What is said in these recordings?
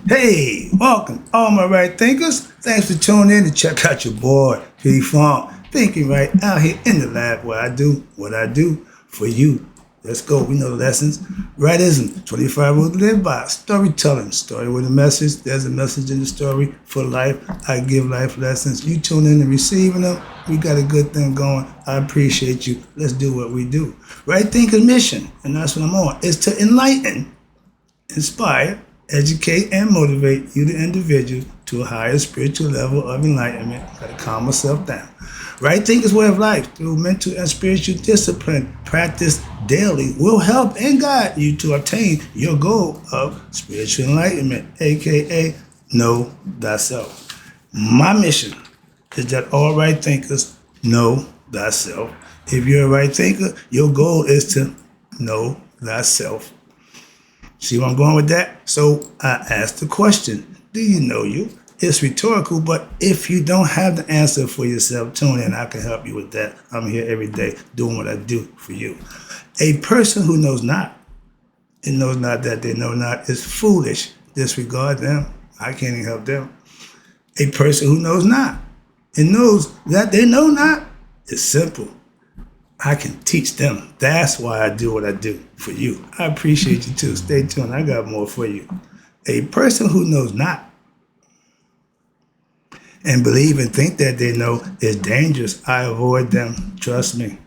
Hey, welcome, all my right thinkers. Thanks for tuning in to check out your boy, P Funk. Thinking right out here in the lab where I do what I do for you. Let's go. We know the lessons. Rightism, 25 rules to live by. Storytelling, story with a message. There's a message in the story for life. I give life lessons. You tune in and receiving them. We got a good thing going. I appreciate you. Let's do what we do. Right Thinker's mission, and that's what I'm on, is to enlighten, inspire, educate, and motivate you, the individual, to a higher spiritual level of enlightenment. Gotta calm myself down. Right Thinker's way of life through mental and spiritual discipline practiced daily will help and guide you to obtain your goal of spiritual enlightenment, aka know thyself. My mission is that all right thinkers know thyself. If you're a right thinker, your goal is to know thyself. See where I'm going with that? So I asked the question, do you know you? It's rhetorical, but if you don't have the answer for yourself, tune in. I can help you with that. I'm here every day doing what I do for you. A person who knows not and knows not that they know not is foolish. Disregard them. I can't even help them. A person who knows not and knows that they know not is simple. I can teach them. That's why I do what I do for you. I appreciate you too. Stay tuned. I got more for you. A person who knows not and believe and think that they know is dangerous. I avoid them. Trust me.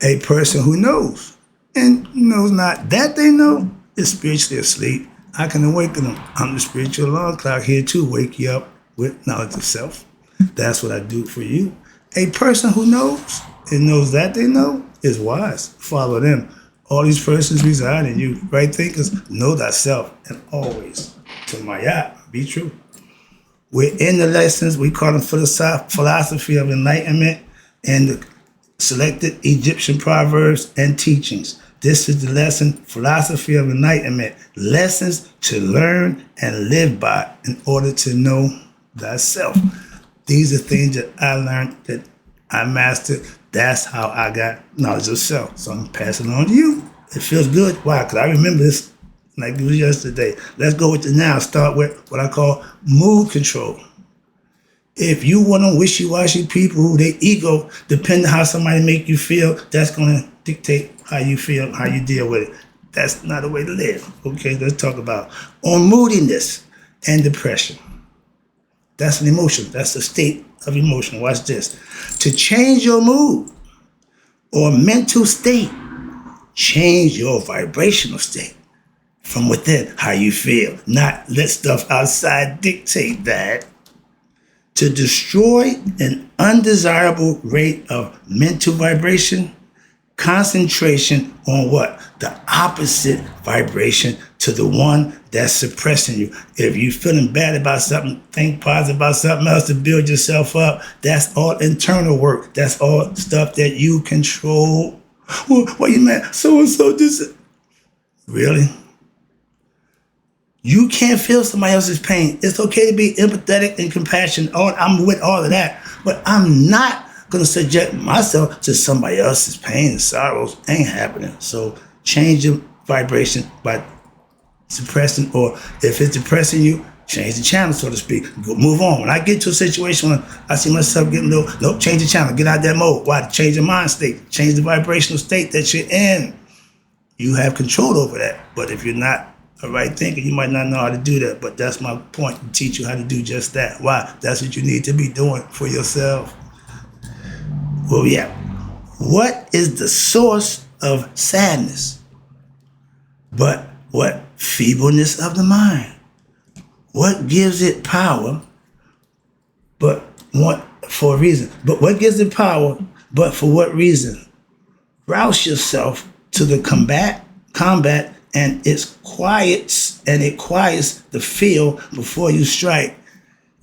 A person who knows and knows not that they know is spiritually asleep. I can awaken them. I'm the spiritual alarm clock here to wake you up with knowledge of self. That's what I do for you. A person who knows and knows that they know is wise. Follow them. All these persons reside in you. Right thinkers, know thyself and always to my yacht, be true. We're in the lessons, we call them philosophy of enlightenment and the selected Egyptian proverbs and teachings. This is the lesson, philosophy of enlightenment, lessons to learn and live by in order to know thyself. These are things that I learned, that I mastered. That's how I got knowledge of self. So I'm passing on to you. It feels good. Why? Because I remember this like it was yesterday. Let's go with the now. Start with what I call mood control. If you want to wishy-washy people who their ego, depending on how somebody make you feel, that's going to dictate how you feel, how you deal with it. That's not a way to live. Okay, let's talk about on moodiness and depression. That's an emotion. That's a state of emotion. Watch this. To change your mood or mental state, change your vibrational state from within, how you feel. Not let stuff outside dictate that. To destroy an undesirable rate of mental vibration, concentration on what? The opposite vibration to the one that's suppressing you. If you're feeling bad about something, think positive about something else to build yourself up. That's all internal work. That's all stuff that you control. Well, what you mean? So-and-so just... Really? You can't feel somebody else's pain. It's okay to be empathetic and compassionate. I'm with all of that. But I'm not going to subject myself to somebody else's pain and sorrows. Ain't happening. So change your vibration by suppressing, or if it's depressing you, change the channel, so to speak. Move on. When I get to a situation when I see myself getting low, nope, change the channel. Get out that mode. Why? Change your mind state. Change the vibrational state that you're in. You have control over that. But if you're not a right thinker, you might not know how to do that. But that's my point, to teach you how to do just that. Why? That's what you need to be doing for yourself. Well, yeah. What is the source of sadness? But what? Feebleness of the mind. What gives it power? But what for a reason? But what gives it power? But for what reason? Rouse yourself to the combat, and it quiets the feel before you strike.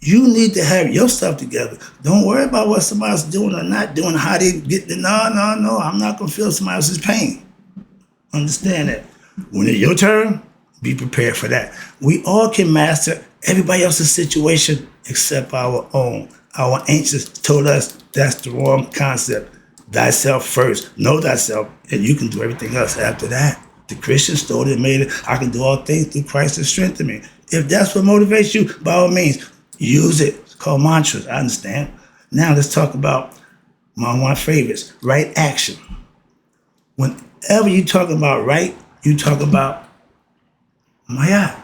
You need to have your stuff together. Don't worry about what somebody else doing or not doing, how they get the no. I'm not gonna feel somebody else's pain. Understand that. When it's your turn, be prepared for that. We all can master everybody else's situation except our own. Our ancients told us that's the wrong concept. Thyself first. Know thyself, and you can do everything else after that. The Christians told it, made it, I can do all things through Christ that strengthen me. If that's what motivates you, by all means, use it. It's called mantras. I understand. Now let's talk about one of my favorites, right action. Whenever you talk about right, you talk about Maya.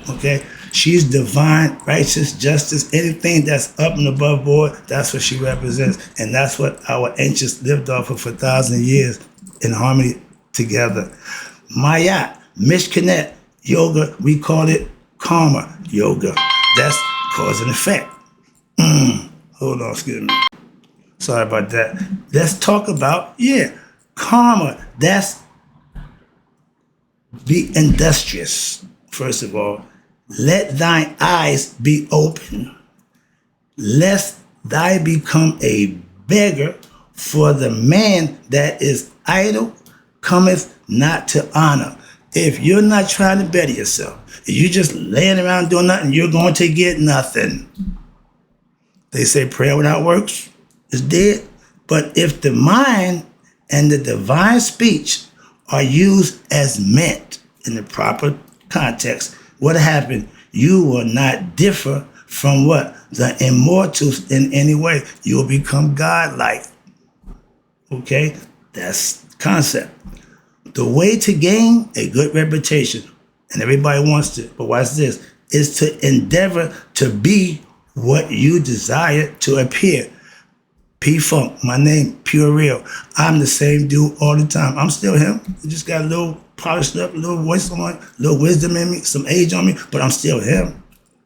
Okay? She's divine, righteous, justice, anything that's up and above board, that's what she represents. And that's what our ancients lived off of for 1,000 years in harmony together. Maya, Mishkanet, yoga, we call it karma yoga. That's cause and effect. Hold on, excuse me. Sorry about that. Let's talk about, karma. That's be industrious, first of all. Let thine eyes be open, lest thou become a beggar, for the man that is idle cometh not to honor. If you're not trying to better yourself, if you're just laying around doing nothing, you're going to get nothing. They say prayer without works is dead. But if the mind and the divine speech are used as meant in the proper context, what happened? You will not differ from what? The immortals in any way. You will become godlike. Okay? That's the concept. The way to gain a good reputation, and everybody wants to, but watch this, is to endeavor to be what you desire to appear. P-Funk, my name, Pure Real. I'm the same dude all the time. I'm still him. I just got a little polished up, a little voice on, a little wisdom in me, some age on me, but I'm still him.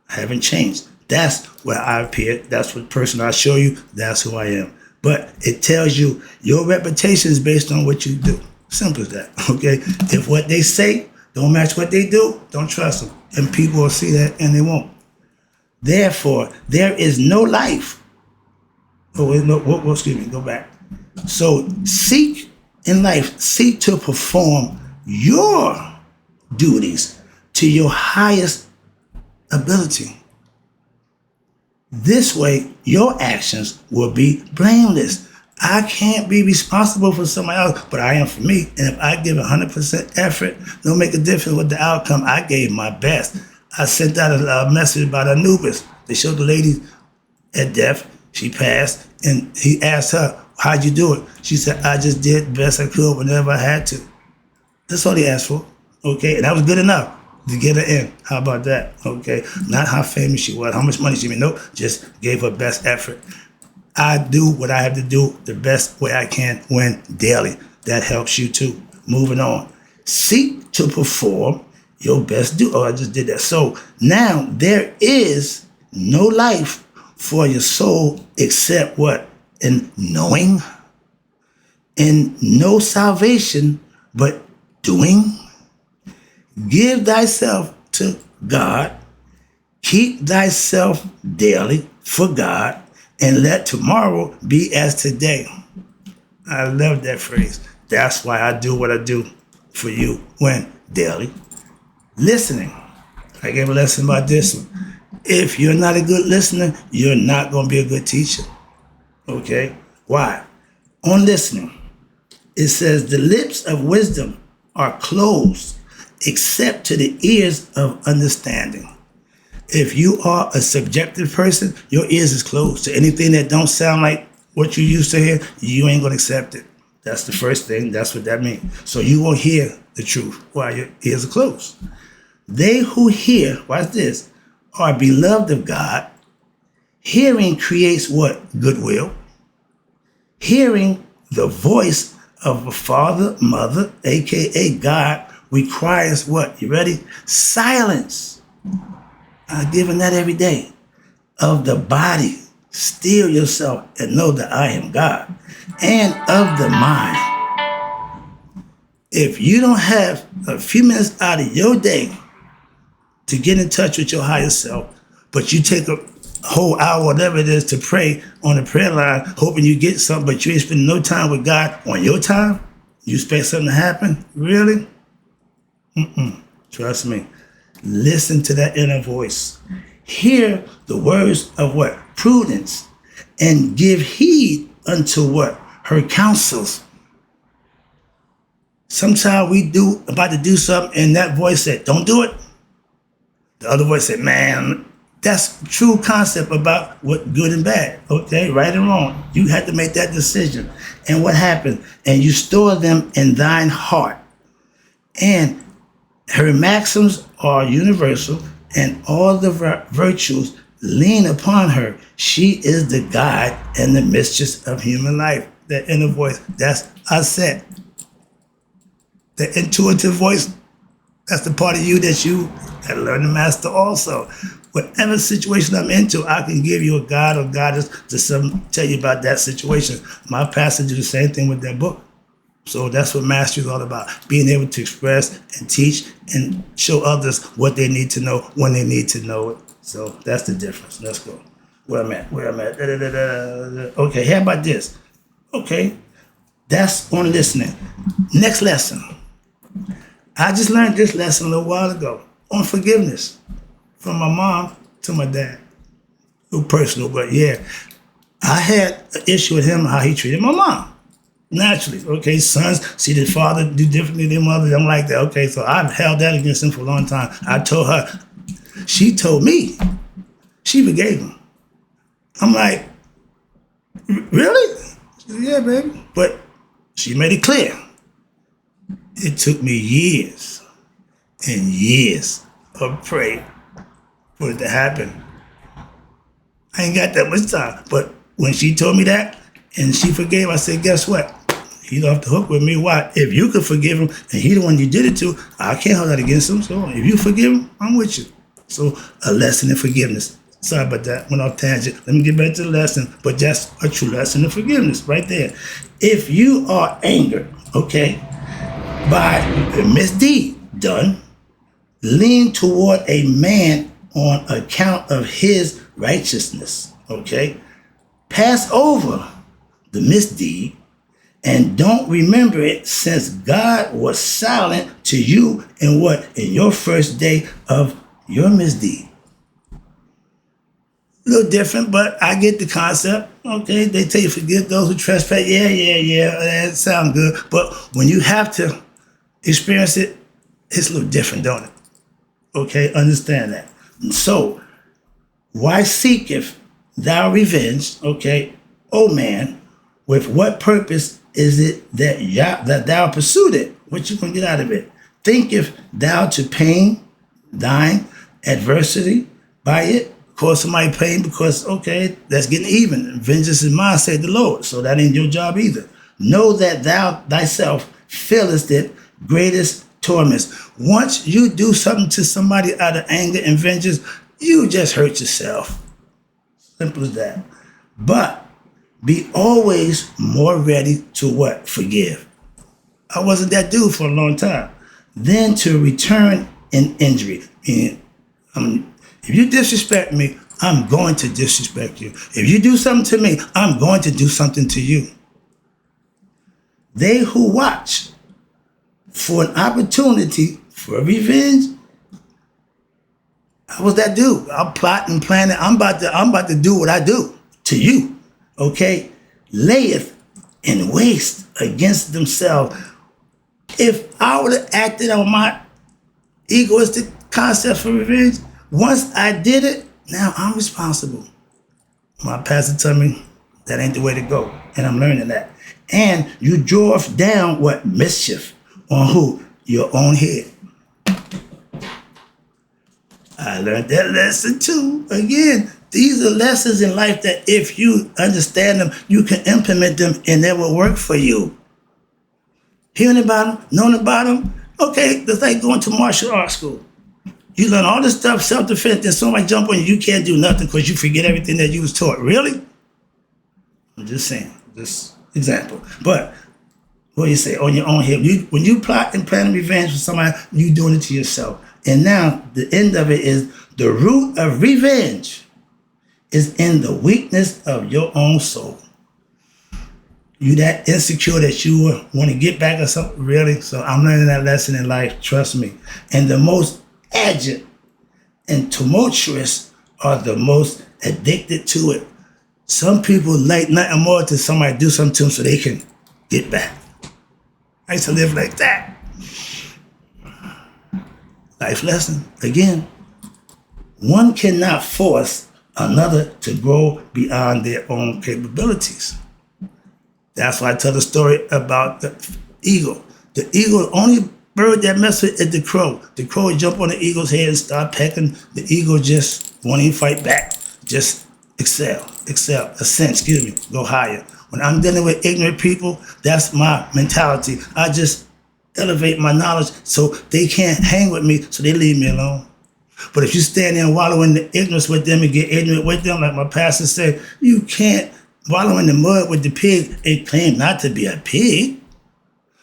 I haven't changed. That's where I appear. That's what person I show you. That's who I am. But it tells you your reputation is based on what you do. Simple as that, okay? If what they say don't match what they do, don't trust them. And people will see that and they won't. Therefore, there is no life. Excuse me, go back. So seek in life, seek to perform your duties to your highest ability. This way, your actions will be blameless. I can't be responsible for somebody else, but I am for me. And if I give 100% effort, don't make a difference with the outcome. I gave my best. I sent out a message about Anubis. They showed the lady at death. She passed, and he asked her, how'd you do it? She said, I just did the best I could whenever I had to. That's all he asked for, okay? And that was good enough to get her in. How about that, okay? Not how famous she was, how much money she made. Nope, just gave her best effort. I do what I have to do the best way I can when daily. That helps you too. Moving on. Seek to perform your best do. Oh, I just did that. So now there is no life for your soul except what? In knowing. And no salvation but doing. Give thyself to God. Keep thyself daily for God. And let tomorrow be as today. I love that phrase. That's why I do what I do for you when daily. Listening. I gave a lesson about this one. If you're not a good listener, you're not going to be a good teacher. Okay? Why? On listening, it says the lips of wisdom are closed except to the ears of understanding. If you are a subjective person, your ears is closed to anything that don't sound like what you used to hear. You ain't gonna accept it. That's the first thing. That's what that means. So you won't hear the truth while your ears are closed. They who hear, watch this, are beloved of God. Hearing creates what? Goodwill. Hearing the voice of a father, mother, aka God, requires what? You ready? Silence. I'm giving that every day. Of the body, still yourself and know that I am God. And of the mind. If you don't have a few minutes out of your day to get in touch with your higher self, but you take a whole hour, whatever it is, to pray on the prayer line, hoping you get something, but you ain't spending no time with God on your time, you expect something to happen? Really? Trust me. Listen to that inner voice. Hear the words of what? Prudence. And give heed unto what? Her counsels. Sometimes we about to do something and that voice said, don't do it. The other voice said, man, that's true concept about what good and bad, okay, right and wrong. You had to make that decision. And what happened? And you store them in thine heart. And her maxims are universal, and all the virtues lean upon her. She is the guide and the mistress of human life. That inner voice, that's I said. The intuitive voice, that's the part of you that you gotta learn to master also. Whatever situation I'm into, I can give you a God or goddess to tell you about that situation. My pastor did the same thing with that book. So that's what mastery is all about, being able to express and teach and show others what they need to know when they need to know it. So that's the difference. Let's go. Where I'm at. Okay, how about this? Okay, that's on listening. Next lesson. I just learned this lesson a little while ago on forgiveness from my mom to my dad. A little personal, but yeah. I had an issue with him, how he treated my mom. Naturally, okay, sons see their father do differently than mother. I'm like that, okay, so I've held that against him for a long time. I told her, she told me, she forgave him. I'm like, really? She said, yeah, baby. But she made it clear. It took me years and years of praying for it to happen. I ain't got that much time, but when she told me that and she forgave, I said, guess what? He's off the hook with me. Why? If you could forgive him and he the one you did it to, I can't hold that against him. So if you forgive him, I'm with you. So a lesson in forgiveness. Sorry about that. Went off tangent. Let me get back to the lesson. But that's a true lesson in forgiveness right there. If you are angered, okay, by a misdeed done, lean toward a man on account of his righteousness, okay? Pass over the misdeed and don't remember it, since God was silent to you in what? In your first day of your misdeed. A little different, but I get the concept. Okay, they tell you forgive those who trespass. Yeah, that sounds good. But when you have to experience it, it's a little different, don't it? Okay, understand that. So, why seeketh thou revenge, okay, O man, with what purpose is it that thou pursued it? What you gonna get out of it? Thinketh thou to pain thine adversity by it? Cause somebody pain because, okay, that's getting even. Vengeance is mine, said the Lord. So that ain't your job either. Know that thou thyself feelest it greatest torments. Once you do something to somebody out of anger and vengeance, you just hurt yourself. Simple as that. But be always more ready to what? Forgive. I wasn't that dude for a long time. Then to return an injury. And if you disrespect me, I'm going to disrespect you. If you do something to me, I'm going to do something to you. They who watch for an opportunity for revenge, I was that dude. I'm plotting, planning. I'm about to do what I do to you. Okay, layeth in waste against themselves. If I would have acted on my egoistic concept for revenge, once I did it, now I'm responsible. My pastor told me that ain't the way to go, and I'm learning that. And you draw down what? Mischief on who? Your own head. I learned that lesson too. Again, these are lessons in life that if you understand them, you can implement them and they will work for you. Hearing about them, knowing about them, okay, it's like going to martial arts school. You learn all this stuff, self-defense, then somebody jump on you, you can't do nothing because you forget everything that you was taught. Really? I'm just saying, this example. But what do you say? On your own head. When you plot and plan revenge for somebody, you doing it to yourself. And now the end of it is the root of revenge is in the weakness of your own soul. You that insecure that you want to get back or something, really? So I'm learning that lesson in life, trust me. And the most agile and tumultuous are the most addicted to it. Some people like nothing more to somebody do something to them so they can get back. I used to live like that. Life lesson, again. One cannot force another to grow beyond their own capabilities. That's why I tell the story about the eagle. The eagle, only bird that messes with is the crow. The crow jump on the eagle's head and start pecking. The eagle just won't even fight back. Just ascend, go higher. When I'm dealing with ignorant people, that's my mentality. I just elevate my knowledge so they can't hang with me, so they leave me alone. But if you stand there and wallow in the ignorance with them and get ignorant with them, like my pastor said, you can't wallow in the mud with the pig and claim not to be a pig.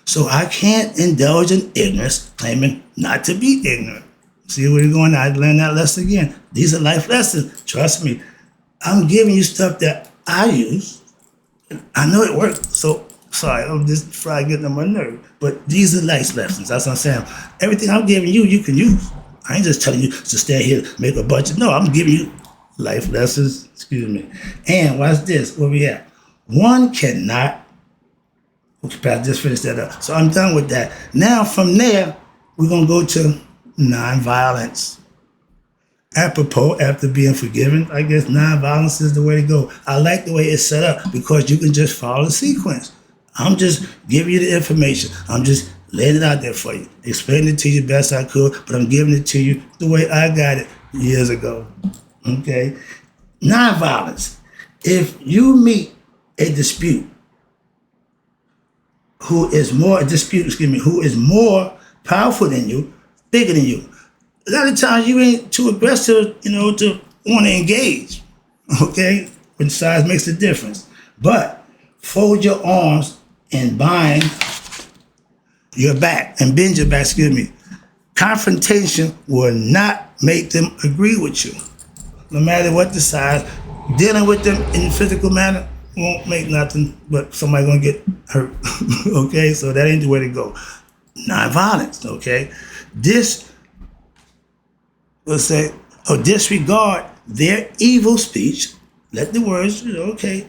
So I can't indulge in ignorance, claiming not to be ignorant. See where you're going? I learned that lesson again. These are life lessons. Trust me. I'm giving you stuff that I use. I know it works. So sorry, I'm just trying to get on my nerve. But these are life lessons. That's what I'm saying. Everything I'm giving you, you can use. I ain't just telling you to stand here, make a bunch of, no, I'm giving you life lessons, And watch this, where we at? One cannot, okay, just finish that up. So I'm done with that. Now from there, we're gonna go to nonviolence. Apropos, after being forgiven, I guess nonviolence is the way to go. I like the way it's set up because you can just follow the sequence. I'm just giving you the information. I'm just laying it out there for you. Explaining it to you best I could, but I'm giving it to you the way I got it years ago. Okay? Nonviolence. If you meet a dispute, who is more powerful than you, bigger than you, a lot of times you ain't too aggressive, to want to engage. Okay? When size makes a difference. But fold your arms and bind your back and bend your back, Confrontation will not make them agree with you. No matter what the size, dealing with them in a physical manner won't make nothing but somebody gonna get hurt. Okay, so that ain't the way to go. Nonviolence, okay? Disregard their evil speech. Let the words, okay.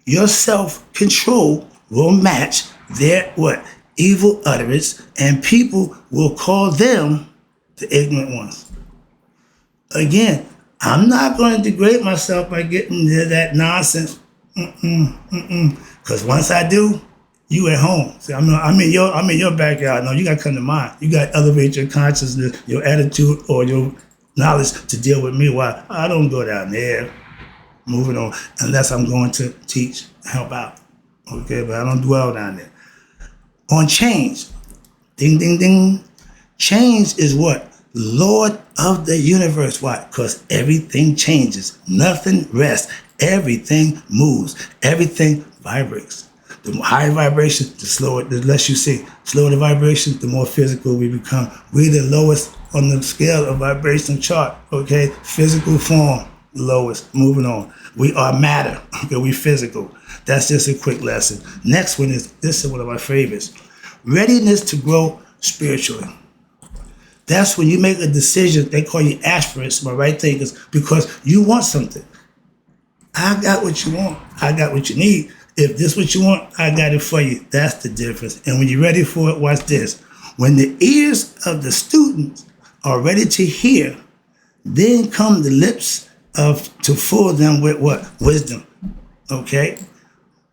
Your self-control will match their evil utterance, and people will call them the ignorant ones. Again, I'm not going to degrade myself by getting into that nonsense. Because once I do, you at home. See, I'm in your backyard. No, you got to come to mine. You got to elevate your consciousness, your attitude, or your knowledge to deal with me. Why? I don't go down there. Moving on, unless I'm going to teach, help out. Okay, but I don't dwell down there. On change. Ding, ding, ding. Change is what? Lord of the universe. Why? Because everything changes. Nothing rests. Everything moves. Everything vibrates. The higher vibration, the less you see. Slower the vibration, the more physical we become. We're the lowest on the scale of vibration chart. Okay? Physical form, lowest. Moving on. We are matter. Okay, we physical. That's just a quick lesson. Next one this is one of my favorites. Readiness to grow spiritually. That's when you make a decision. They call you aspirants, my right thinkers, because you want something. I got what you want. I got what you need. If this is what you want, I got it for you. That's the difference. And when you're ready for it, watch this. When the ears of the students are ready to hear, then come the lips to fill them with what? Wisdom. Okay?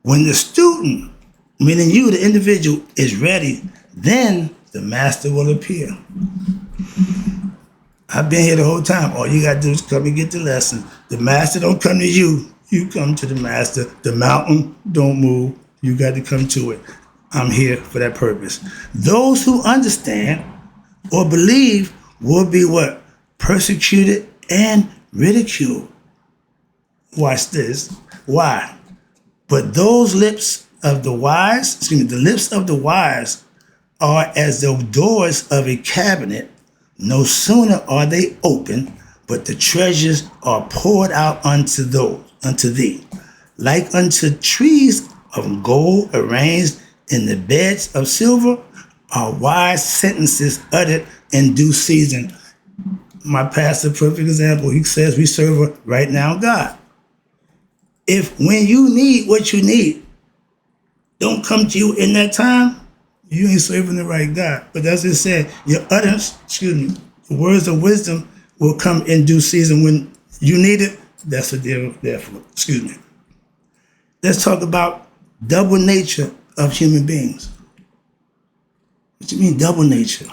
When the student, meaning you, the individual, is ready, then the master will appear. I've been here the whole time. All you got to do is come and get the lesson. The master don't come to you. You come to the master. The mountain don't move. You got to come to it. I'm here for that purpose. Those who understand or believe will be what? Persecuted and ridiculed. Watch this. Why? But those lips of the wise, the lips of the wise are as the doors of a cabinet. No sooner are they open, but the treasures are poured out unto thee, like unto trees of gold arranged in the beds of silver, are wise sentences uttered in due season. My pastor, perfect example, he says we serve a right now God. If when you need what you need, don't come to you in that time, you ain't serving the right God. But as it said, your utterance, the words of wisdom will come in due season when you need it. That's what they're there for. Excuse me. Let's talk about double nature of human beings. What do you mean double nature?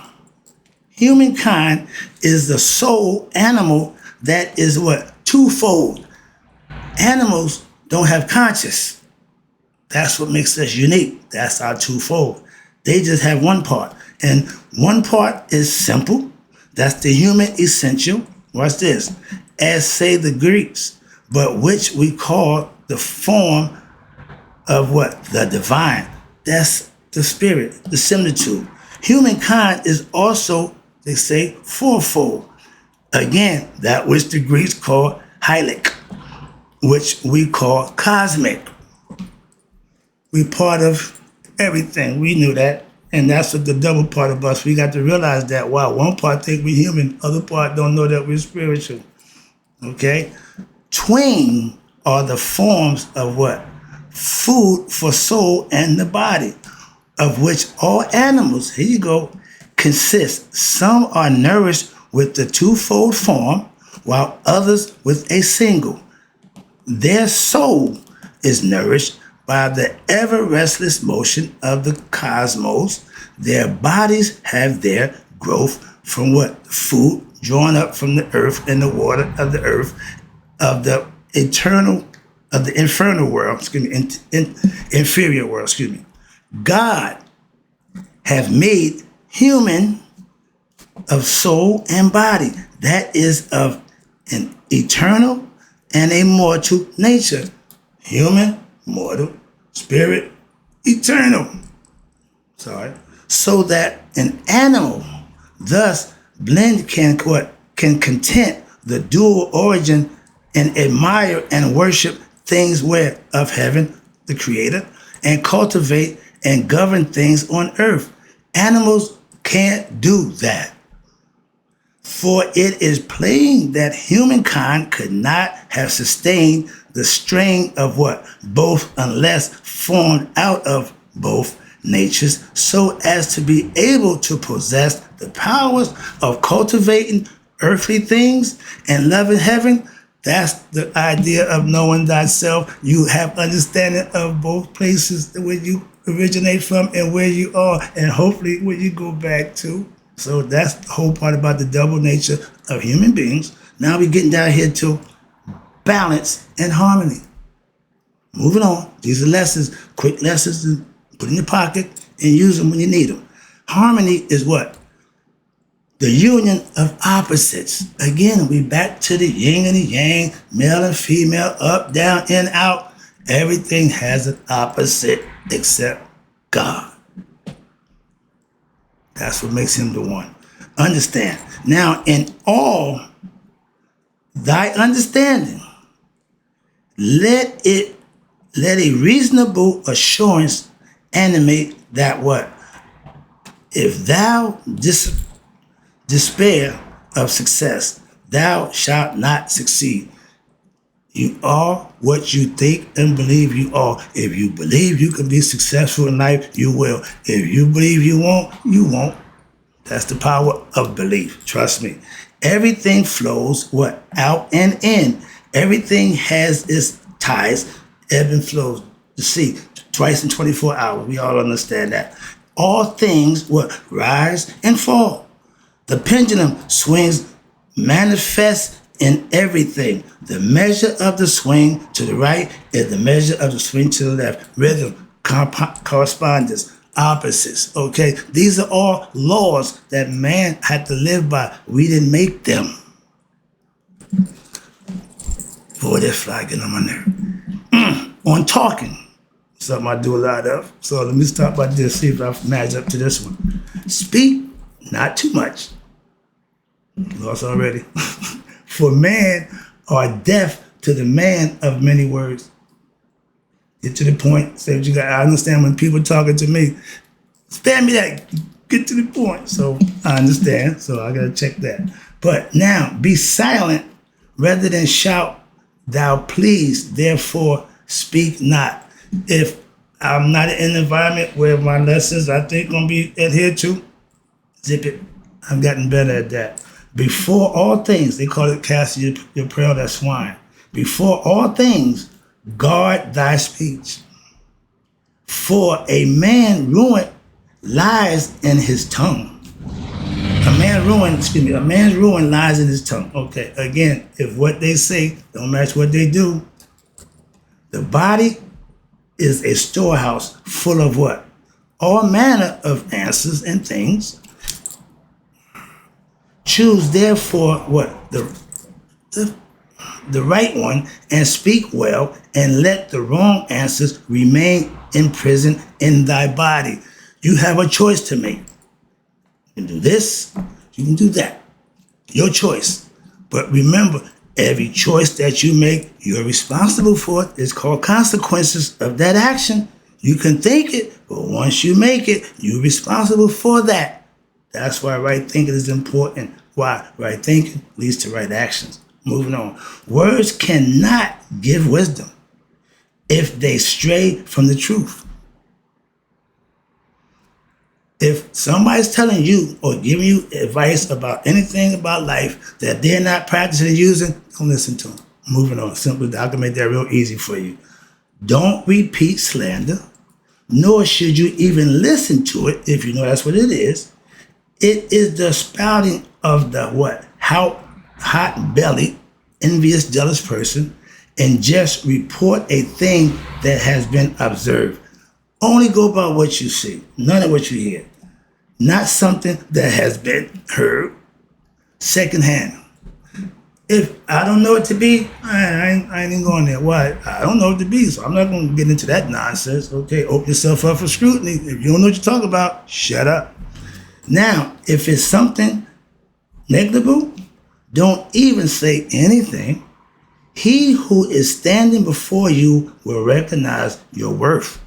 Humankind is the sole animal that is what? Twofold. Animals don't have conscience. That's what makes us unique. That's our twofold. They just have one part. And one part is simple. That's the human essential. Watch this. As say the Greeks, but which we call the form of what? The divine. That's the spirit, the similitude. Humankind is also, they say, fourfold. Again, that which the Greeks call hylic, which we call cosmic. We part of everything. We knew that. And that's what the double part of us. We got to realize that while one part think we're human, other part don't know that we're spiritual. Okay? Twain are the forms of what? Food for soul and the body, of which all animals, here you go, consist. Some are nourished with the twofold form, while others with a single. Their soul is nourished by the ever restless motion of the cosmos. Their bodies have their growth from what? Food drawn up from the earth and the water of the earth, of the infernal world, inferior world, God have made human of soul and body. That is of an eternal and a mortal nature. Human, mortal, spirit, eternal. So that an animal thus blend can content the dual origin and admire and worship things where of heaven, the creator, and cultivate and govern things on earth. Animals can't do that. For it is plain that humankind could not have sustained the strain of what? Both, unless formed out of both natures, so as to be able to possess the powers of cultivating earthly things and loving heaven. That's the idea of knowing thyself. You have understanding of both places where you originate from and where you are, and hopefully where you go back to. So that's the whole part about the double nature of human beings. Now we're getting down here to balance and harmony. Moving on. These are lessons, quick lessons to put in your pocket and use them when you need them. Harmony is what? The union of opposites. Again, we back to the yin and the yang, male and female, up, down, in, out. Everything has an opposite except God. That's what makes him the one. Understand. Now, in all thy understanding, let a reasonable assurance animate that what? If thou despair of success, thou shalt not succeed. You are what you think and believe you are. If you believe you can be successful in life, you will. If you believe you won't, you won't. That's the power of belief. Trust me. Everything flows what? Out and in. Everything has its tides, ebb and flows. The sea, twice in 24 hours. We all understand that. All things what? Rise and fall. The pendulum swings manifest in everything. The measure of the swing to the right is the measure of the swing to the left. Rhythm, correspondence, opposites. Okay, these are all laws that man had to live by. We didn't make them. Boy, they're flagging on my nerve. On talking, something I do a lot of. So let me start by this, see if I match up to this one. Speak not too much. Lost already. For man are deaf to the man of many words. Get to the point. Say what you got. I understand when people talking to me. Spare me that. Get to the point. So I understand. So I gotta check that. But now be silent rather than shout. Thou please, therefore speak not. If I'm not in an environment where my lessons I think gonna be adhered to, zip it. I've gotten better at that. Before all things, they call it casting your pearl at swine. Before all things, guard thy speech. For a man ruin lies in his tongue. A man's ruin lies in his tongue. Okay, again, if what they say don't match what they do, the body is a storehouse full of what? All manner of answers and things. Choose therefore what? The right one, and speak well, and let the wrong answers remain imprisoned in thy body. You have a choice to make. You can do this, you can do that. Your choice. But remember, every choice that you make, you're responsible for it. It's called consequences of that action. You can think it, but once you make it, you're responsible for that. That's why right thinking is important. Why? Right thinking leads to right actions. Moving on. Words cannot give wisdom if they stray from the truth. If somebody's telling you or giving you advice about anything about life that they're not practicing and using, don't listen to them. Moving on. Simply, I can make that real easy for you. Don't repeat slander, nor should you even listen to it if you know that's what it is. It is the spouting of the what? Hot-bellied, envious, jealous person, and just report a thing that has been observed. Only go by what you see, none of what you hear. Not something that has been heard secondhand. If I don't know it to be, I ain't even going there. Why? I don't know it to be, so I'm not going to get into that nonsense. Okay, open yourself up for scrutiny. If you don't know what you're talking about, shut up. Now, if it's something negligible, don't even say anything. He who is standing before you will recognize your worth.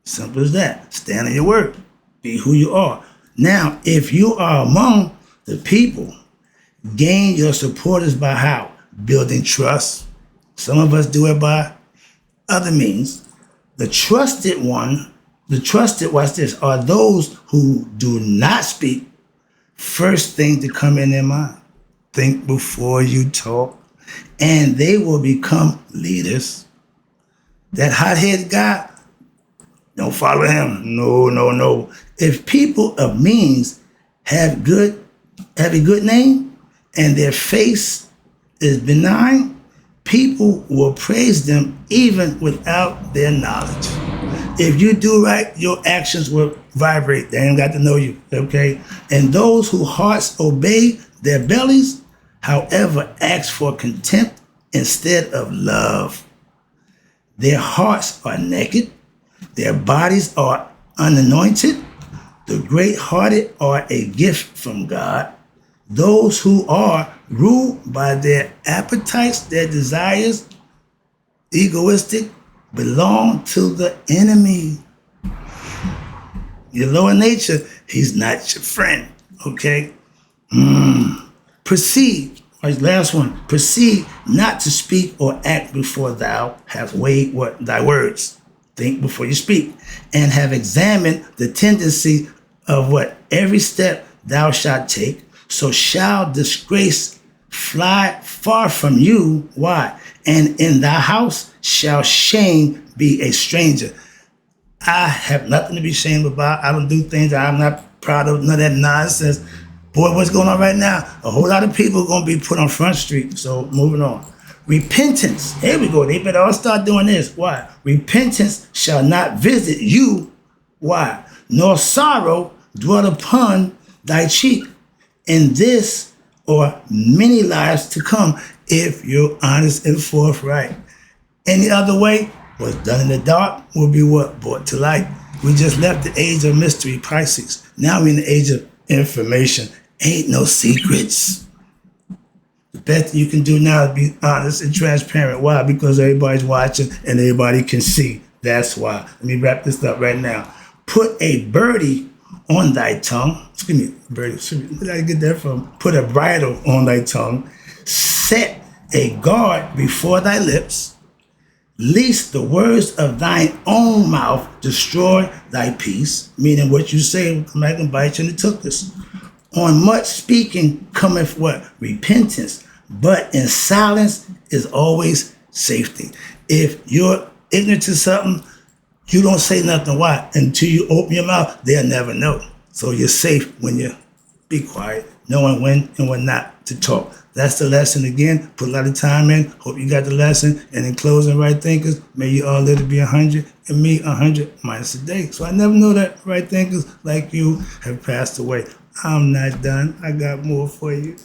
Simple as that. Stand on your word. Be who you are. Now, if you are among the people, gain your supporters by how? Building trust. Some of us do it by other means. The trusted, watch this, are those who do not speak. First thing to come in their mind. Think before you talk. And they will become leaders. That hot-headed guy, don't follow him. No. If people of means have a good name and their face is benign, people will praise them even without their knowledge. If you do right, your actions will vibrate. They ain't got to know you, okay? And those whose hearts obey their bellies, however, ask for contempt instead of love. Their hearts are naked. Their bodies are unanointed. The great-hearted are a gift from God. Those who are ruled by their appetites, their desires, egoistic, belong to the enemy. Your lower nature, he's not your friend, okay? Proceed, last one. Proceed not to speak or act before thou hast weighed thy words. Think before you speak, and have examined the tendency of what every step thou shalt take. So shall disgrace fly far from you. Why? And in thy house shall shame be a stranger. I have nothing to be ashamed about. I don't do things that I'm not proud of. None of that nonsense. Boy, what's going on right now? A whole lot of people are going to be put on Front Street. So moving on. Repentance. Here we go. They better all start doing this. Why? Repentance shall not visit you. Why? Nor sorrow dwell upon thy cheek. In this or many lives to come, if you're honest and forthright. Any other way, what's done in the dark will be what? Brought to light. We just left the age of mystery, Pisces. Now we're in the age of information. Ain't no secrets. The best you can do now is be honest and transparent. Why? Because everybody's watching and everybody can see. That's why. Let me wrap this up right now. Put a birdie on thy tongue. Excuse me, birdie. Where did I get that from? Put a bridle on thy tongue. Set a guard before thy lips. Lest the words of thine own mouth destroy thy peace. Meaning what you say will come back and bite you in the tuchus. On much speaking cometh what? Repentance. But in silence is always safety. If you're ignorant to something, you don't say nothing. Why? Until you open your mouth, they'll never know. So you're safe when you be quiet, knowing when and when not to talk. That's the lesson again. Put a lot of time in. Hope you got the lesson. And in closing, right thinkers, may you all live to be 100 and me 100 minus a day. So I never know that right thinkers like you have passed away. I'm not done. I got more for you.